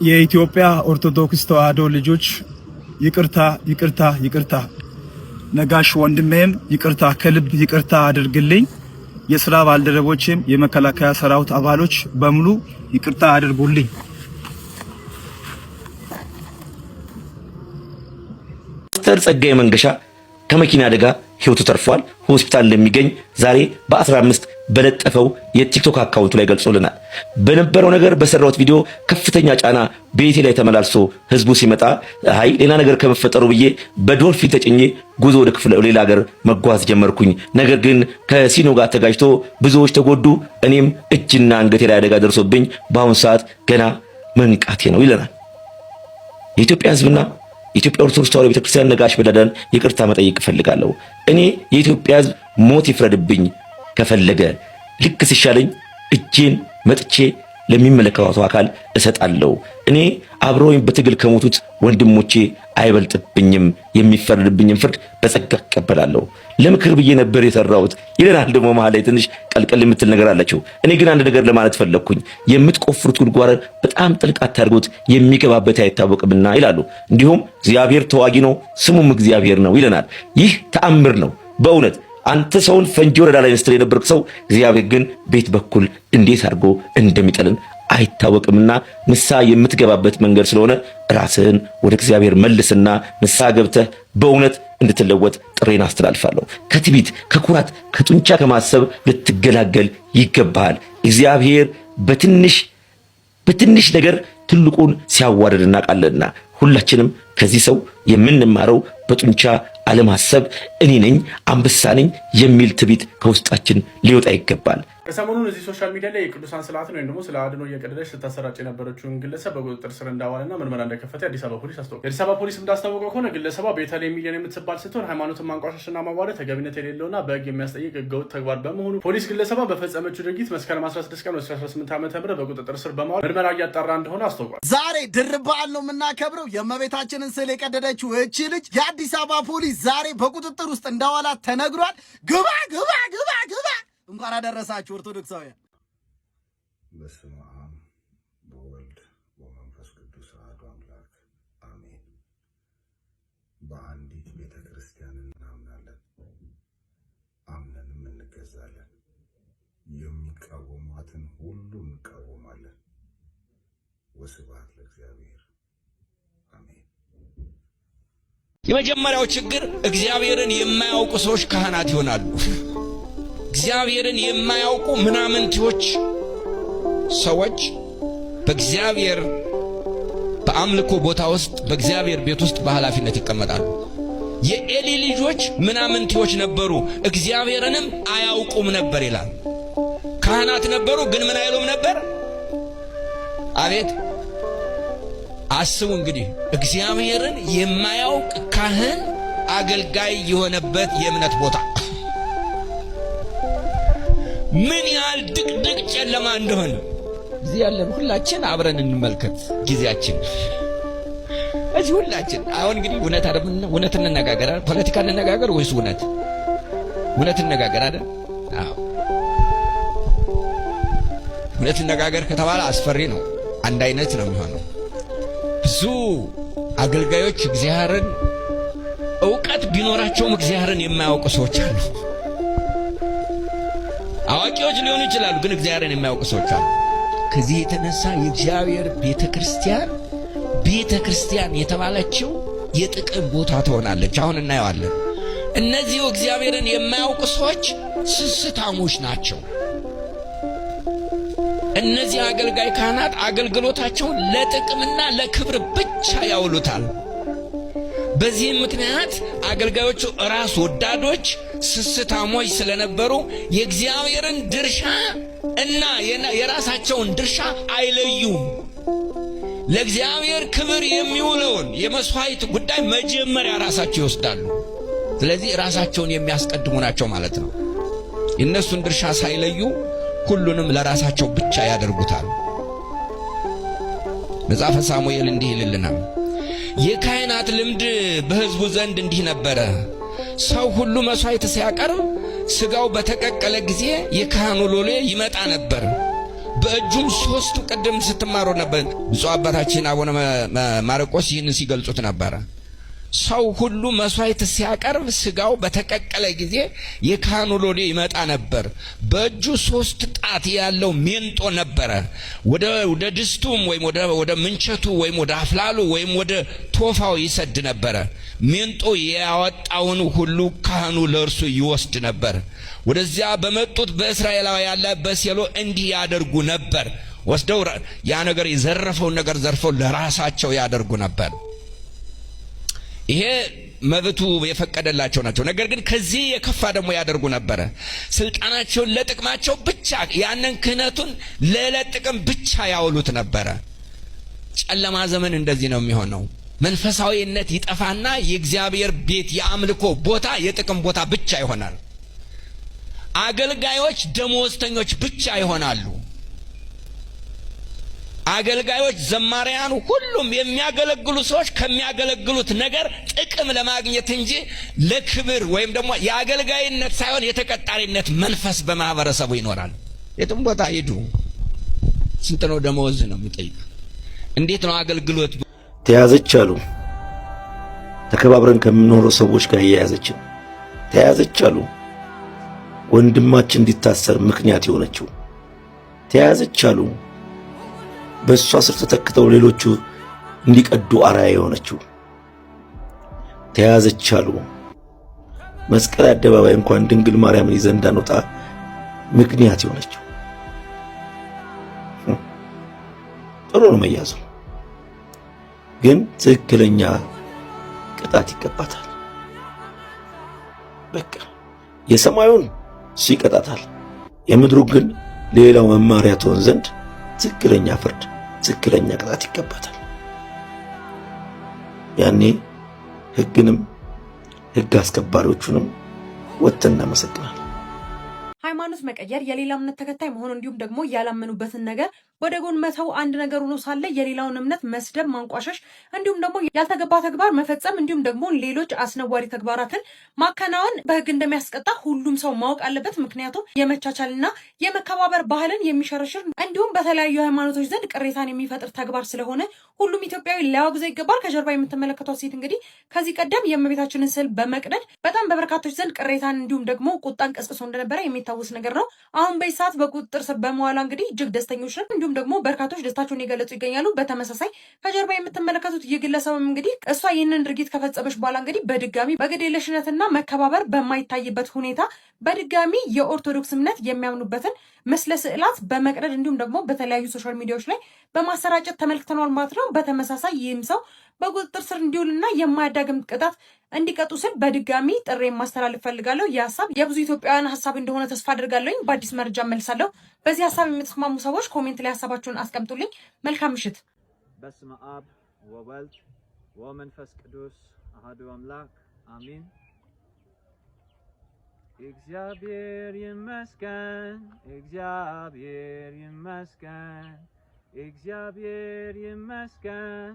የኢትዮጵያ ኦርቶዶክስ ተዋሕዶ ልጆች ይቅርታ ይቅርታ ይቅርታ። ነጋሽ ወንድሜም ይቅርታ ከልብ ይቅርታ አድርግልኝ። የሥራ ባልደረቦችም የመከላከያ ሰራዊት አባሎች በሙሉ ይቅርታ አድርጉልኝ። ዶክተር ጸጋዬ መንገሻ ከመኪና አደጋ ህይወቱ ተርፏል። ሆስፒታል እንደሚገኝ ዛሬ በ15 በለጠፈው የቲክቶክ አካውንቱ ላይ ገልጾልናል። በነበረው ነገር በሰራውት ቪዲዮ ከፍተኛ ጫና ቤቴ ላይ ተመላልሶ ህዝቡ ሲመጣ አይ ሌላ ነገር ከመፈጠሩ ብዬ በዶልፊን ተጭኜ ጉዞ ወደ ሌላ ሀገር መጓዝ ጀመርኩኝ። ነገር ግን ከሲኖ ጋር ተጋጅቶ ብዙዎች ተጎዱ። እኔም እጅና አንገቴ ላይ አደጋ ደርሶብኝ በአሁን ሰዓት ገና መንቃቴ ነው ይለናል። የኢትዮጵያ ህዝብና የኢትዮጵያ ኦርቶዶክስ ተዋሕዶ ቤተክርስቲያን ነጋሽ በዳዳን ይቅርታ መጠየቅ ፈልጋለሁ። እኔ የኢትዮጵያ ህዝብ ሞት ይፍረድብኝ ከፈለገ ልክ ሲሻለኝ እጄን መጥቼ ለሚመለከተው አካል እሰጣለሁ። እኔ አብረውኝ በትግል ከሞቱት ወንድሞቼ አይበልጥብኝም። የሚፈረድብኝም ፍርድ በጸጋ እቀበላለሁ። ለምክር ብዬ ነበር የሰራሁት ይለናል። ደግሞ መሃል ላይ ትንሽ ቀልቀል የምትል ነገር አለችው። እኔ ግን አንድ ነገር ለማለት ፈለኩኝ። የምትቆፍሩት ጉድጓድ በጣም ጥልቅ አታርጉት፣ የሚገባበት አይታወቅምና ይላሉ። እንዲሁም እግዚአብሔር ተዋጊ ነው፣ ስሙም እግዚአብሔር ነው ይለናል። ይህ ተአምር ነው በእውነት። አንተ ሰውን ፈንጂ ወረዳ ላይ ነስተህ የነበርክ ሰው እግዚአብሔር ግን ቤት በኩል እንዴት አድርጎ እንደሚጠልን አይታወቅምና ንስሐ የምትገባበት መንገድ ስለሆነ ራስህን ወደ እግዚአብሔር መልስና ንስሐ ገብተህ በእውነት እንድትለወጥ ጥሬን አስተላልፋለሁ። ከትዕቢት፣ ከኩራት፣ ከጡንቻ ከማሰብ ልትገላገል ይገባሃል። እግዚአብሔር በትንሽ ነገር ትልቁን ሲያዋርድ እናውቃለንና ሁላችንም ከዚህ ሰው የምንማረው በጡንቻ አለማሰብ እኔ ነኝ አንበሳ ነኝ የሚል ትዕቢት ከውስጣችን ሊወጣ ይገባል። ከሰሞኑን እዚህ ሶሻል ሚዲያ ላይ የቅዱሳን ስርዓትን ወይም ደግሞ ስለ አድኖ እየቀደደች ስታሰራጭ የነበረችውን ግለሰብ በቁጥጥር ስር እንዳዋለና ምርመራ እንደከፈተ የአዲስ አበባ ፖሊስ አስታወቀ። የአዲስ አበባ ፖሊስ እንዳስታወቀው ከሆነ ግለሰቧ ቤተልሔም ሚሊዮን የምትባል ስትሆን ሃይማኖትን ማንቋሸሽና ማዋረድ ተገቢነት የሌለውና በሕግ የሚያስጠይቅ ሕገወጥ ተግባር በመሆኑ ፖሊስ ግለሰቧ በፈጸመችው ድርጊት መስከረም 16 ቀን 2018 ዓ.ም በቁጥጥር ስር በማዋል ምርመራ እያጣራ እንደሆነ አስታውቋል። ዛሬ ድርብ በዓል ነው የምናከብረው። የእመቤታችንን ስዕል የቀደደችው እቺ ልጅ የአዲስ አበባ ፖሊስ ዛሬ በቁጥጥር ውስጥ እንዳዋላት ተነግሯል። ግባ ግባ ግባ ግባ። እንኳን አደረሳችሁ ኦርቶዶክሳውያን። በስመ አብ በወልድ ወመንፈስ ቅዱስ አሐዱ አምላክ አሜን። በአንዲት ቤተ ክርስቲያን እናምናለን፣ አምነንም እንገዛለን። የሚቃወሟትን ሁሉ እንቃወማለን። ወስብሐት ለእግዚአብሔር አሜን። የመጀመሪያው ችግር እግዚአብሔርን የማያውቁ ሰዎች ካህናት ይሆናሉ። እግዚአብሔርን የማያውቁ ምናምንቴዎች ሰዎች በእግዚአብሔር በአምልኮ ቦታ ውስጥ በእግዚአብሔር ቤት ውስጥ በኃላፊነት ይቀመጣሉ። የኤሊ ልጆች ምናምንቴዎች ነበሩ፣ እግዚአብሔርንም አያውቁም ነበር ይላል። ካህናት ነበሩ፣ ግን ምን አይሉም ነበር? አቤት አስቡ እንግዲህ እግዚአብሔርን የማያውቅ ካህን አገልጋይ የሆነበት የእምነት ቦታ ምን ያህል ድቅድቅ ጨለማ እንደሆነ እዚህ ያለን ሁላችን አብረን እንመልከት። ጊዜያችን እዚህ ሁላችን አሁን እንግዲህ እውነት አይደለም፣ እውነት እንነጋገር አይደል? ፖለቲካ እንነጋገር ወይስ እውነት? እውነት እንነጋገር አይደል? አዎ እውነት እንነጋገር ከተባለ አስፈሪ ነው። አንድ አይነት ነው የሚሆነው። ብዙ አገልጋዮች እግዚአብሔርን ዕውቀት ቢኖራቸውም እግዚአብሔርን የማያውቁ ሰዎች አሉ። አዋቂዎች ሊሆኑ ይችላሉ፣ ግን እግዚአብሔርን የማያውቁ ሰዎች አሉ። ከዚህ የተነሳ የእግዚአብሔር ቤተክርስቲያን የተባለችው የጥቅም ቦታ ትሆናለች። አሁን እናየዋለን። እነዚህ እግዚአብሔርን የማያውቁ ሰዎች ስስታሞች ናቸው። እነዚህ አገልጋይ ካህናት አገልግሎታቸውን ለጥቅምና ለክብር ብቻ ያውሉታል። በዚህም ምክንያት አገልጋዮቹ ራስ ወዳዶች ስስታሞች ስለነበሩ የእግዚአብሔርን ድርሻ እና የራሳቸውን ድርሻ አይለዩም። ለእግዚአብሔር ክብር የሚውለውን የመስዋዕት ጉዳይ መጀመሪያ ራሳቸው ይወስዳሉ። ስለዚህ ራሳቸውን የሚያስቀድሙ ናቸው ማለት ነው። የእነሱን ድርሻ ሳይለዩ ሁሉንም ለራሳቸው ብቻ ያደርጉታል። መጽሐፈ ሳሙኤል እንዲህ ይልልናል። የካህናት ልምድ በሕዝቡ ዘንድ እንዲህ ነበረ። ሰው ሁሉ መስዋዕት ሲያቀርብ ስጋው በተቀቀለ ጊዜ የካህኑ ሎሌ ይመጣ ነበር። በእጁም ሶስቱ ቀደም ስትማሩ ነበር። ብፁዕ አባታችን አቡነ ማርቆስ ይህን ሲገልጹት ነበር። ሰው ሁሉ መስዋዕት ሲያቀርብ ስጋው በተቀቀለ ጊዜ የካህኑ ሎሌ ይመጣ ነበር። በእጁ 3 ጣት ያለው ሜንጦ ነበረ። ወደ ድስቱም ወይም ወደ ምንቸቱ ወይም ወደ አፍላሉ ወይም ወደ ቶፋው ይሰድ ነበረ። ሜንጦ ያወጣውን ሁሉ ካህኑ ለእርሱ ይወስድ ነበር። ወደዚያ በመጡት በእስራኤላውያን ላይ በሴሎ እንዲህ ያደርጉ ነበር። ወስደው ያ ነገር የዘረፈውን ነገር ዘርፈው ለራሳቸው ያደርጉ ነበር። ይሄ መብቱ የፈቀደላቸው ናቸው። ነገር ግን ከዚህ የከፋ ደግሞ ያደርጉ ነበር። ስልጣናቸውን ለጥቅማቸው ብቻ ያንን ክህነቱን ለጥቅም ብቻ ያውሉት ነበር። ጨለማ ዘመን እንደዚህ ነው የሚሆነው። መንፈሳዊነት ይጠፋና የእግዚአብሔር ቤት የአምልኮ ቦታ የጥቅም ቦታ ብቻ ይሆናል። አገልጋዮች ደሞዝተኞች ብቻ ይሆናሉ። አገልጋዮች፣ ዘማሪያኑ፣ ሁሉም የሚያገለግሉ ሰዎች ከሚያገለግሉት ነገር ጥቅም ለማግኘት እንጂ ለክብር ወይም ደግሞ የአገልጋይነት ሳይሆን የተቀጣሪነት መንፈስ በማህበረሰቡ ይኖራል። የትም ቦታ ሄዱ ስንት ነው ደሞዝ ነው የሚጠይቅ? እንዴት ነው አገልግሎት? ተያዘች አሉ። ተከባብረን ከምንኖረው ሰዎች ጋር እያያዘችን ተያዘች አሉ። ወንድማችን እንዲታሰር ምክንያት የሆነችው ተያዘች አሉ። በእሷ ስር ተተክተው ሌሎቹ እንዲቀዱ አራያ የሆነችው ተያዘች አሉ። መስቀል አደባባይ እንኳን ድንግል ማርያምን ይዘን እንዳንወጣ ምክንያት የሆነችው ጥሩ ነው መያዙ፣ ግን ትክክለኛ ቅጣት ይገባታል። በቃ የሰማዩን እሱ ይቀጣታል፣ የምድሩ ግን ሌላው መማሪያ ትሆን ዘንድ ትክክለኛ ፍርድ፣ ትክክለኛ ቅጣት ይገባታል። ያኔ ሕግንም ሕግ አስከባሪዎቹንም ወጥተን እናመሰግናለን። ሃይማኖት መቀየር፣ የሌላ እምነት ተከታይ መሆን እንዲሁም ደግሞ ያላመኑበትን ነገር ወደ ጎን መተው አንድ ነገር ሆኖ ሳለ የሌላውን እምነት መስደብ፣ ማንቋሸሽ እንዲሁም ደግሞ ያልተገባ ተግባር መፈጸም እንዲሁም ደግሞ ሌሎች አስነዋሪ ተግባራትን ማከናወን በሕግ እንደሚያስቀጣ ሁሉም ሰው ማወቅ አለበት። ምክንያቱም የመቻቻልና የመከባበር ባህልን የሚሸረሽር እንዲሁም በተለያዩ ሃይማኖቶች ዘንድ ቅሬታን የሚፈጥር ተግባር ስለሆነ ሁሉም ኢትዮጵያዊ ሊያወግዘው ይገባል። ከጀርባ የምትመለከቷት ሴት እንግዲህ ከዚህ ቀደም የእመቤታችንን ስዕል በመቅደድ በጣም በበርካቶች ዘንድ ቅሬታን እንዲሁም ደግሞ ቁጣን ቀስቅሶ እንደነበረ የሚታወስ ነገር ነው። አሁን በዚህ ሰዓት በቁጥጥር ስር በመዋሏ እንግዲህ እጅግ ደስተኞች ነን። እንዲሁም ደግሞ በርካቶች ደስታቸውን የገለጹ ይገኛሉ። በተመሳሳይ ከጀርባ የምትመለከቱት ይህ ግለሰብም እንግዲህ እሷ ይህንን ድርጊት ከፈጸመች በኋላ እንግዲህ በድጋሚ በግዴለሽነትና መከባበር በማይታይበት ሁኔታ በድጋሚ የኦርቶዶክስ እምነት የሚያምኑበትን ምስለ ስዕላት በመቅደድ እንዲሁም ደግሞ በተለያዩ ሶሻል ሚዲያዎች ላይ በማሰራጨት ተመልክተናል ማለት ነው። በተመሳሳይ ይህም ሰው በቁጥጥር ስር እንዲውልና የማያዳግም ቅጣት እንዲቀጡ ስል በድጋሚ ጥሪ ማስተላለፍ ፈልጋለሁ። ይህ ሀሳብ የብዙ ኢትዮጵያውያን ሀሳብ እንደሆነ ተስፋ አድርጋለሁ። በአዲስ መረጃ መልሳለሁ። በዚህ ሀሳብ የምትስማሙ ሰዎች ኮሜንት ላይ ሀሳባችሁን አስቀምጡልኝ። መልካም ምሽት። በስመ አብ ወወልድ ወመንፈስ ቅዱስ አሐዱ አምላክ አሜን። እግዚአብሔር ይመስገን፣ እግዚአብሔር ይመስገን፣ እግዚአብሔር ይመስገን።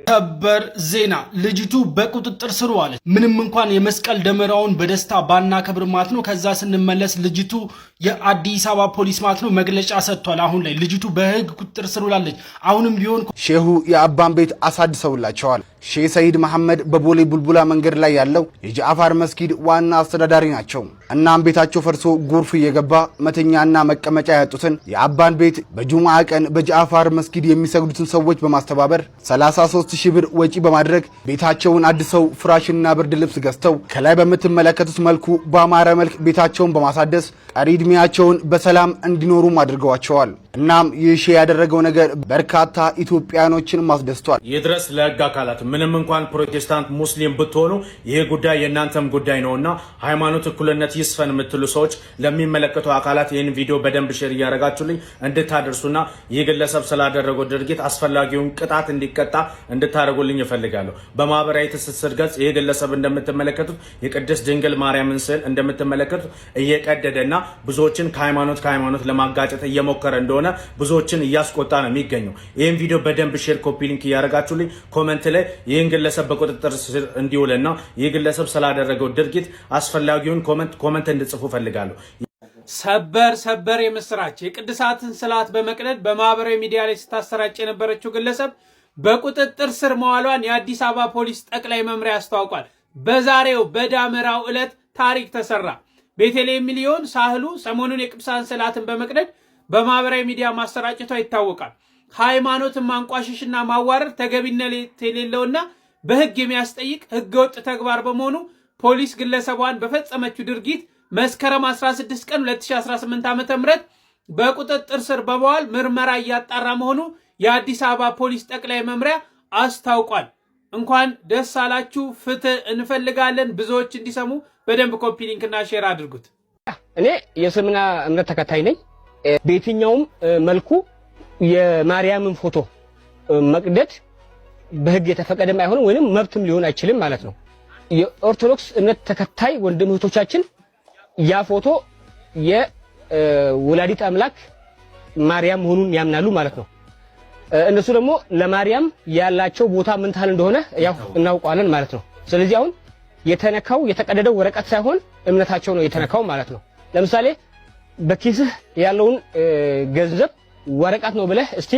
ሰበር ዜና! ልጅቱ በቁጥጥር ስር ዋለች። ምንም እንኳን የመስቀል ደመራውን በደስታ ባናከብር ማለት ነው። ከዛ ስንመለስ ልጅቱ የአዲስ አበባ ፖሊስ ማለት ነው መግለጫ ሰጥቷል። አሁን ላይ ልጅቱ በህግ ቁጥጥር ስር ውላለች። አሁንም ቢሆን ሼሁ የአባን ቤት አሳድሰውላቸዋል። ሼህ ሰይድ መሐመድ በቦሌ ቡልቡላ መንገድ ላይ ያለው የጃዕፋር መስጊድ ዋና አስተዳዳሪ ናቸው። እናም ቤታቸው ፈርሶ ጎርፍ እየገባ መተኛና መቀመጫ ያጡትን የአባን ቤት በጁምዓ ቀን በጃዕፋር መስጊድ የሚሰግዱትን ሰዎች በማስተባበር 33,000 ብር ወጪ በማድረግ ቤታቸውን አድሰው ፍራሽና ብርድ ልብስ ገዝተው ከላይ በምትመለከቱት መልኩ በአማረ መልክ ቤታቸውን በማሳደስ ቀሪ ዕድሜያቸውን በሰላም እንዲኖሩም አድርገዋቸዋል። እናም ይህ ሼህ ያደረገው ነገር በርካታ ኢትዮጵያኖችን ማስደስቷል። ይድረስ ለህግ አካላት። ምንም እንኳን ፕሮቴስታንት ሙስሊም ብትሆኑ ይህ ጉዳይ የእናንተም ጉዳይ ነውና ሃይማኖት እኩልነት ይስፈን የምትሉ ሰዎች ለሚመለከቱ አካላት ይህን ቪዲዮ በደንብ ሼር እያደረጋችሁልኝ እንድታደርሱና ይህ ግለሰብ ስላደረገው ድርጊት አስፈላጊውን ቅጣት እንዲቀጣ እንድታደርጉልኝ እፈልጋለሁ። በማህበራዊ ትስስር ገጽ ይህ ግለሰብ እንደምትመለከቱት የቅድስት ድንግል ማርያምን ስዕል እንደምትመለከቱት እየቀደደና ብዙዎችን ከሃይማኖት ለማጋጨት እየሞከረ እንደሆነ ብዙዎችን እያስቆጣ ነው የሚገኘው። ይህን ቪዲዮ በደንብ ሼር ኮፒ ሊንክ እያደረጋችሁልኝ ኮመንት ላይ ይህን ግለሰብ በቁጥጥር ስር እንዲውልና ይህ ግለሰብ ስላደረገው ድርጊት አስፈላጊውን ኮመንት እንድጽፉ ፈልጋለሁ። ሰበር የምስራች የቅድሳትን ስዕላት በመቅደድ በማህበራዊ ሚዲያ ላይ ስታሰራጭ የነበረችው ግለሰብ በቁጥጥር ስር መዋሏን የአዲስ አበባ ፖሊስ ጠቅላይ መምሪያ አስታውቋል። በዛሬው በዳመራው ዕለት ታሪክ ተሰራ። ቤተልሔም ሚሊዮን ሳህሉ ሰሞኑን የቅዱሳን ስዕላትን በመቅደድ በማህበራዊ ሚዲያ ማሰራጨቷ ይታወቃል። ሃይማኖትን ማንቋሸሽና ማዋረድ ተገቢነት የሌለውና በህግ የሚያስጠይቅ ህገወጥ ተግባር በመሆኑ ፖሊስ ግለሰቧን በፈጸመችው ድርጊት መስከረም 16 ቀን 2018 ዓ.ም በቁጥጥር ስር በመዋል ምርመራ እያጣራ መሆኑ የአዲስ አበባ ፖሊስ ጠቅላይ መምሪያ አስታውቋል። እንኳን ደስ አላችሁ። ፍትህ እንፈልጋለን። ብዙዎች እንዲሰሙ በደንብ ኮፒ ሊንክና ሼር አድርጉት። እኔ የእስልምና እምነት ተከታይ ነኝ። በየትኛውም መልኩ የማርያምን ፎቶ መቅደድ በህግ የተፈቀደም አይሆንም ወይንም መብትም ሊሆን አይችልም ማለት ነው። የኦርቶዶክስ እምነት ተከታይ ወንድም እህቶቻችን ያ ፎቶ የወላዲት አምላክ ማርያም መሆኑን ያምናሉ ማለት ነው። እነሱ ደግሞ ለማርያም ያላቸው ቦታ ምን ታህል እንደሆነ ያው እናውቃለን ማለት ነው። ስለዚህ አሁን የተነካው የተቀደደው ወረቀት ሳይሆን እምነታቸው ነው የተነካው ማለት ነው። ለምሳሌ በኪስህ ያለውን ገንዘብ ወረቀት ነው ብለህ እስቲ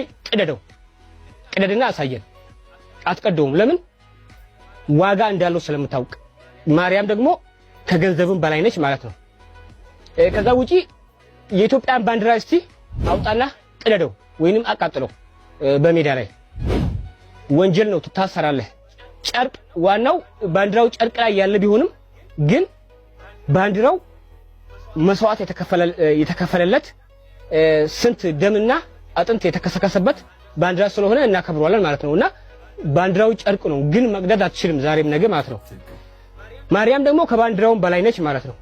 ቅደድና አሳየን። አትቀደውም። ለምን? ዋጋ እንዳለው ስለምታውቅ። ማርያም ደግሞ ከገንዘብም በላይ ነች ማለት ነው። ከዛ ውጪ የኢትዮጵያን ባንዲራ እስቲ አውጣና ቅደደው ወይንም አቃጥለው በሜዳ ላይ ወንጀል ነው፣ ትታሰራለህ። ጨርቅ ዋናው ባንዲራው ጨርቅ ላይ ያለ ቢሆንም ግን ባንዲራው መስዋዕት የተከፈለለት ስንት ደምና አጥንት የተከሰከሰበት ባንዲራ ስለሆነ እናከብረዋለን ማለት ነውና ባንዲራው ጨርቅ ነው፣ ግን መቅደድ አትችልም ዛሬም ነገ ማለት ነው። ማርያም ደግሞ ከባንዲራውም በላይ ነች ማለት ነው።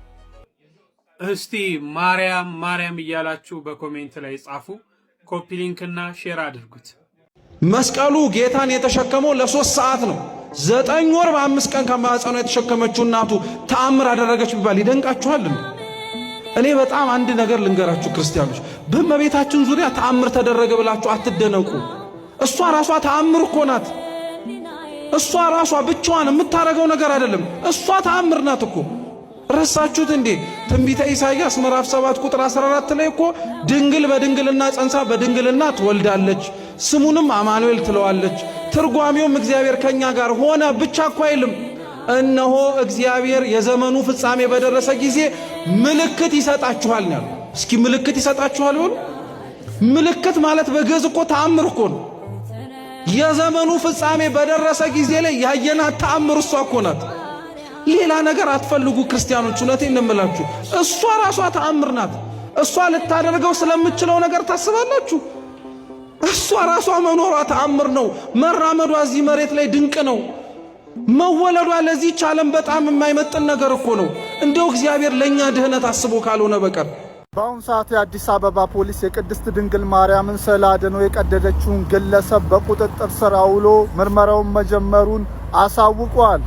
እስቲ ማርያም እያላችሁ በኮሜንት ላይ ጻፉ። ኮፒ ሊንክና ሼር አድርጉት። መስቀሉ ጌታን የተሸከመው ለ3 ሰዓት ነው። 9 ወር በ5 ቀን ከማህፀኗ የተሸከመችው እናቱ ተአምር አደረገች ቢባል ይደንቃችኋል? እኔ በጣም አንድ ነገር ልንገራችሁ ክርስቲያኖች፣ በእመቤታችን ዙሪያ ተአምር ተደረገ ብላችሁ አትደነቁ። እሷ ራሷ ተአምር እኮ ናት። እሷ ራሷ ብቻዋን የምታረገው ነገር አይደለም። እሷ ተአምር ናት እኮ። ረሳችሁት እንዴ? ትንቢተ ኢሳይያስ ምዕራፍ 7 ቁጥር 14 ላይ እኮ ድንግል በድንግልና ጸንሳ በድንግልና ትወልዳለች፣ ስሙንም አማኑኤል ትለዋለች። ትርጓሜውም እግዚአብሔር ከኛ ጋር ሆነ ብቻ እኮ አይልም። እነሆ እግዚአብሔር የዘመኑ ፍጻሜ በደረሰ ጊዜ ምልክት ይሰጣችኋል ነው። እስኪ ምልክት ይሰጣችኋል ይሁን። ምልክት ማለት በግዕዝ እኮ ተአምር እኮ ነው። የዘመኑ ፍጻሜ በደረሰ ጊዜ ላይ ያየናት ተአምር እሷ እኮ ናት። ሌላ ነገር አትፈልጉ ክርስቲያኖች፣ እውነቴን ነው የምላችሁ። እሷ ራሷ ተአምር ናት። እሷ ልታደርገው ስለምትችለው ነገር ታስባላችሁ? እሷ ራሷ መኖሯ ተአምር ነው። መራመዷ እዚህ መሬት ላይ ድንቅ ነው። መወለዷ ለዚህች ዓለም በጣም የማይመጥን ነገር እኮ ነው። እንደው እግዚአብሔር ለኛ ድህነት አስቦ ካልሆነ በቀር። በአሁኑ ሰዓት የአዲስ አበባ ፖሊስ የቅድስት ድንግል ማርያምን ስዕል አድኖ የቀደደችውን ግለሰብ በቁጥጥር ስር አውሎ ምርመራውን መጀመሩን አሳውቋል።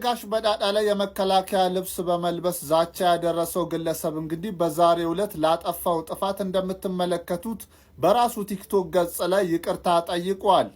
በነጋሽ በዳዳ ላይ የመከላከያ ልብስ በመልበስ ዛቻ ያደረሰው ግለሰብ እንግዲህ በዛሬው ዕለት ላጠፋው ጥፋት እንደምትመለከቱት በራሱ ቲክቶክ ገጽ ላይ ይቅርታ ጠይቋል።